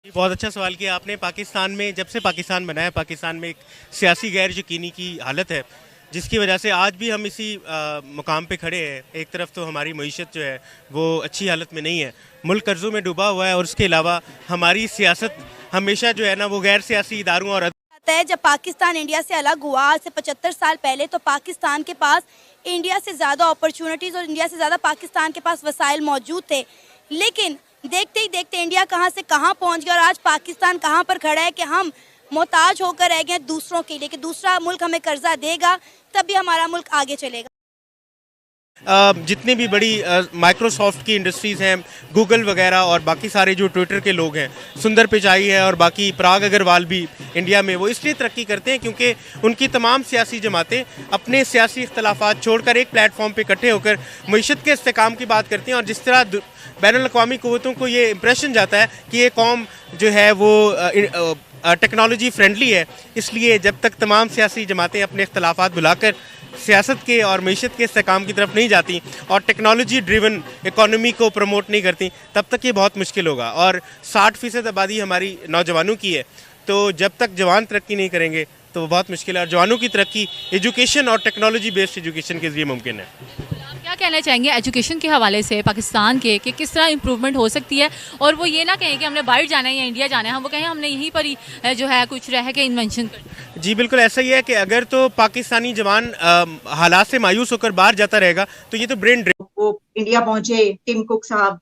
ये बहुत अच्छा सवाल किया आपने। पाकिस्तान में जब से पाकिस्तान बना है, पाकिस्तान में एक सियासी गैर यकीनी की हालत है, जिसकी वजह से आज भी हम इसी मुकाम पे खड़े हैं। एक तरफ तो हमारी मईशत जो है वो अच्छी हालत में नहीं है, मुल्क कर्ज़ों में डूबा हुआ है, और उसके अलावा हमारी सियासत हमेशा जो है ना वो गैर सियासी इदारों और है। जब पाकिस्तान इंडिया से अलग हुआ आज से 75 साल पहले, तो पाकिस्तान के पास इंडिया से ज़्यादा अपॉर्चुनिटीज़ और इंडिया से ज़्यादा पाकिस्तान के पास वसाइल मौजूद थे। लेकिन देखते ही देखते इंडिया कहां से कहां पहुंच गया और आज पाकिस्तान कहां पर खड़ा है कि हम मोहताज होकर रह गए दूसरों के लिए कि दूसरा मुल्क हमें कर्जा देगा तभी हमारा मुल्क आगे चलेगा। जितनी भी बड़ी माइक्रोसॉफ्ट की इंडस्ट्रीज़ हैं, गूगल वगैरह और बाकी सारे जो ट्विटर के लोग हैं, सुंदर पिचाई है और बाकी पराग अग्रवाल भी इंडिया में, वो इसलिए तरक्की करते हैं क्योंकि उनकी तमाम सियासी जमातें अपने सियासी इख्तलाफात छोड़कर एक प्लेटफॉर्म पे इकट्ठे होकर मईशत के इस्तेकाम की बात करती हैं। और जिस तरह बैनुल-अक़वामी क़ुव्वतों को ये इम्प्रेशन जाता है कि ये कौम जो है वो टेक्नोलॉजी फ्रेंडली है, इसलिए जब तक तमाम सियासी जमातें अपने इख्तलाफात भुलाकर सियासत के और मईशत के इस्तेकाम की तरफ नहीं जाती और टेक्नोलॉजी ड्रिवन इकॉनमी को प्रमोट नहीं करती, तब तक ये बहुत मुश्किल होगा। और 60% आबादी हमारी नौजवानों की है, तो जब तक जवान तरक्की नहीं करेंगे तो वो बहुत मुश्किल है। और जवानों की तरक्की एजुकेशन और टेक्नोलॉजी बेस्ड एजुकेशन के ज़रिए मुमकिन है। क्या कहना चाहेंगे एजुकेशन के हवाले से पाकिस्तान के कि किस तरह इम्प्रूवमेंट हो सकती है, और वो ये ना कहें कि हमने बाहर जाना है या इंडिया जाना है, हम वो कहें हमने यहीं पर ही जो है कुछ रह के इन्वेंशन कर। जी बिल्कुल ऐसा ही है कि अगर तो पाकिस्तानी जवान हालात से मायूस होकर बाहर जाता रहेगा तो ये तो ब्रेन ड्रेन। वो इंडिया पहुंचे टिम कुक साहब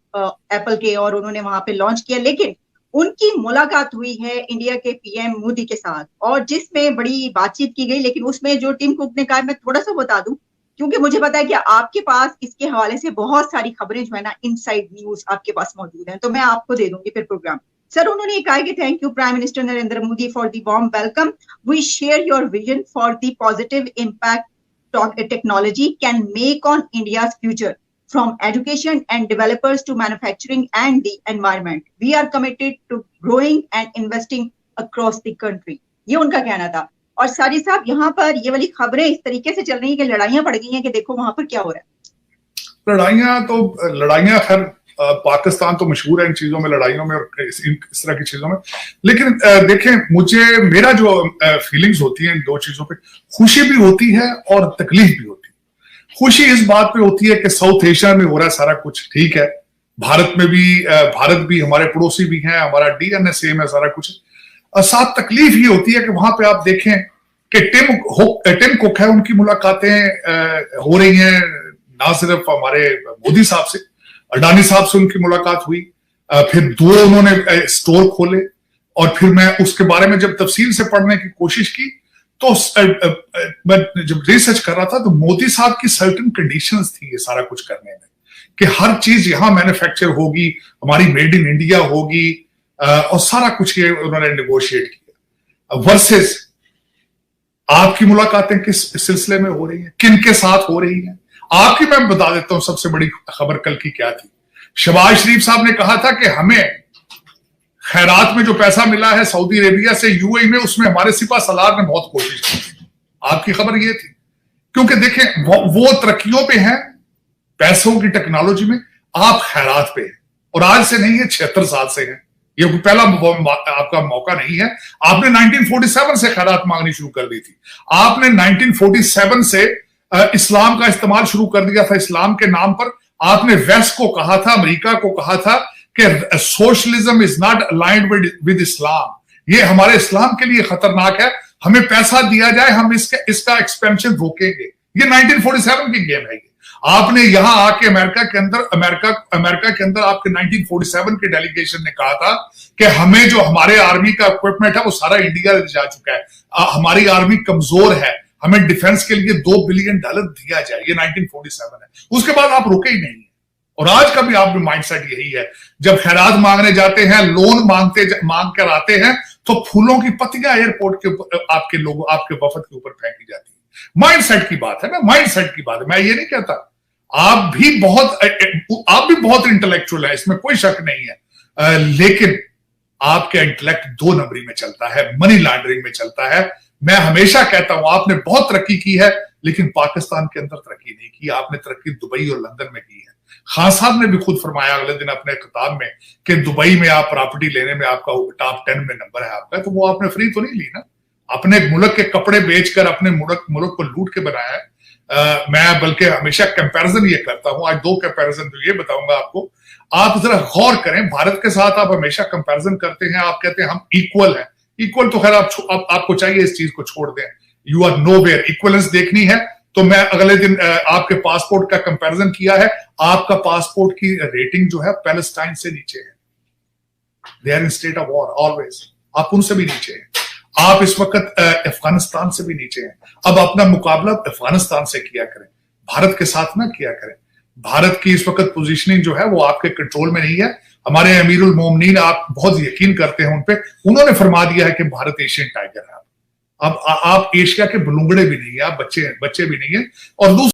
एप्पल के, और उन्होंने वहां पे लॉन्च किया, लेकिन उनकी मुलाकात हुई है इंडिया के पीएम मोदी के साथ और जिसमें बड़ी बातचीत की गई। लेकिन उसमें जो टिम कुक ने कहा, मैं थोड़ा सा बता दूं क्योंकि मुझे पता है कि आपके पास इसके हवाले से बहुत सारी खबरें जो है ना, इनसाइड न्यूज आपके पास मौजूद हैं, तो मैं आपको दे दूंगी फिर प्रोग्राम। सर, उन्होंने ये कहा कि thank you prime minister Narendra Modi for the warm welcome, we share your vision for the positive impact technology can make on India's future from education and developers to manufacturing and the environment. We are committed to growing and investing across the country. ये उनका कहना था। और साजिद साहब, यहाँ पर ये वाली खबरें इस तरीके से चल रही हैं कि लड़ाइयां पड़ गई हैं कि देखो वहां पर क्या हो रहा है। लड़ाइयां खैर पाकिस्तान तो मशहूर है इन चीजों में, लड़ाइयों में और इस तरह की चीजों में। लेकिन देखें, मेरा जो फीलिंग्स होती हैं इन दो चीजों पे, खुशी भी होती है और तकलीफ भी होती है। खुशी इस बात पे होती है कि साउथ एशिया में हो रहा है सारा कुछ ठीक है, भारत भी हमारे पड़ोसी भी हैं, हमारा डीएनए सेम है, सारा कुछ। साथ तकलीफ ये होती है कि वहां पे आप देखें कि टिम कुक है, उनकी मुलाकातें हो रही हैं, ना सिर्फ हमारे मोदी साहब से, अडानी साहब से उनकी मुलाकात हुई, फिर 2 उन्होंने स्टोर खोले, और फिर मैं उसके बारे में जब तफसील से पढ़ने की कोशिश की तो मैं जब रिसर्च कर रहा था तो मोदी साहब की सर्टेन कंडीशंस थी ये सारा कुछ करने में, कि हर चीज यहां मैन्युफैक्चर होगी, हमारी मेड इन इंडिया होगी, और सारा कुछ ये उन्होंने नेगोशिएट किया। वर्सेस आपकी मुलाकातें किस सिलसिले में हो रही हैं, किन के साथ हो रही हैं? आपकी मैं बता देता हूं सबसे बड़ी खबर कल की क्या थी। शहबाज शरीफ साहब ने कहा था कि हमें खैरात में जो पैसा मिला है सऊदी अरेबिया से यूएई में, उसमें हमारे सिपा सलार ने बहुत कोशिश की। आपकी खबर ये थी, क्योंकि देखें वो तरक्कियों पे हैं, पैसों की टेक्नोलॉजी में, आप खैरात पे हैं, और आज से नहीं है 76 साल से है, ये पहला आपका मौका नहीं है। आपने 1947 से खैरात मांगनी शुरू कर दी थी, आपने 1947 से इस्लाम का इस्तेमाल शुरू कर दिया था। इस्लाम के नाम पर आपने वेस्ट को कहा था, अमेरिका को कहा था कि socialism is not aligned with इस्लाम, ये हमारे इस्लाम के लिए खतरनाक है, हमें पैसा दिया जाए, हम इसका एक्सपेंशन रोकेंगे। ये 1947 की गेम है। ये आपने यहां आके अमेरिका के अंदर आपके 1947 के डेलीगेशन ने कहा था कि हमें जो हमारे आर्मी का इक्विपमेंट है वो सारा इंडिया जा चुका है, हमारी आर्मी कमजोर है, हमें डिफेंस के लिए $2 बिलियन दिया जाए। ये 1947 है। उसके बाद आप रुके ही नहीं, और आज का भी आप माइंडसेट यही है। जब खैरात मांगने जाते हैं, लोन मांग कर आते हैं, तो फूलों की पत्तियां एयरपोर्ट के आपके वफद के ऊपर फेंकी जाती है। माइंडसेट की बात है ना, माइंडसेट की बात है। मैं ये नहीं कहता, आप भी बहुत इंटेलेक्चुअल है, इसमें कोई शक नहीं है, लेकिन आपका इंटेलेक्ट 2 नंबरी में चलता है, मनी लॉन्ड्रिंग में चलता है। मैं हमेशा कहता हूं आपने बहुत तरक्की की है, लेकिन पाकिस्तान के अंदर तरक्की नहीं की, आपने तरक्की दुबई और लंदन में की है। खान साहब ने भी खुद फरमाया अगले दिन अपने किताब में कि दुबई में आप प्रॉपर्टी लेने में आपका टॉप 10 में नंबर है आपका, तो वो आपने फ्री तो नहीं ली ना, अपने मुल्क के कपड़े बेचकर अपने मुल्क को लूट के बनाया है। मैं बल्कि हमेशा कंपैरिजन ये करता हूं, आज 2 कंपैरिजन तो ये बताऊंगा आपको, आप जरा गौर करें, भारत के साथ आप हमेशा कंपैरिजन करते हैं, आप कहते हैं हम इक्वल हैं, इक्वल तो खैर आपको चाहिए इस चीज को छोड़ दें, यू आर नोवेयर। इक्वलेंस देखनी है तो मैं अगले दिन आपके पासपोर्ट का कंपैरिजन किया है, आपका पासपोर्ट की रेटिंग जो है पैलेस्टाइन से नीचे है, they are in state of war always, आप उनसे भी नीचे हैं, आप इस वक्त अफगानिस्तान से भी नीचे हैं। अब अपना मुकाबला अफगानिस्तान से किया करें, भारत के साथ ना किया करें। भारत की इस वक्त पोजीशनिंग जो है वो आपके कंट्रोल में नहीं है। हमारे अमीरुल मोमिनीन, आप बहुत यकीन करते हैं उन पे, उन्होंने फरमा दिया है कि भारत एशियन टाइगर है। अब आप एशिया के बलूंगड़े भी नहीं है, आप बच्चे भी नहीं है। और दूसरा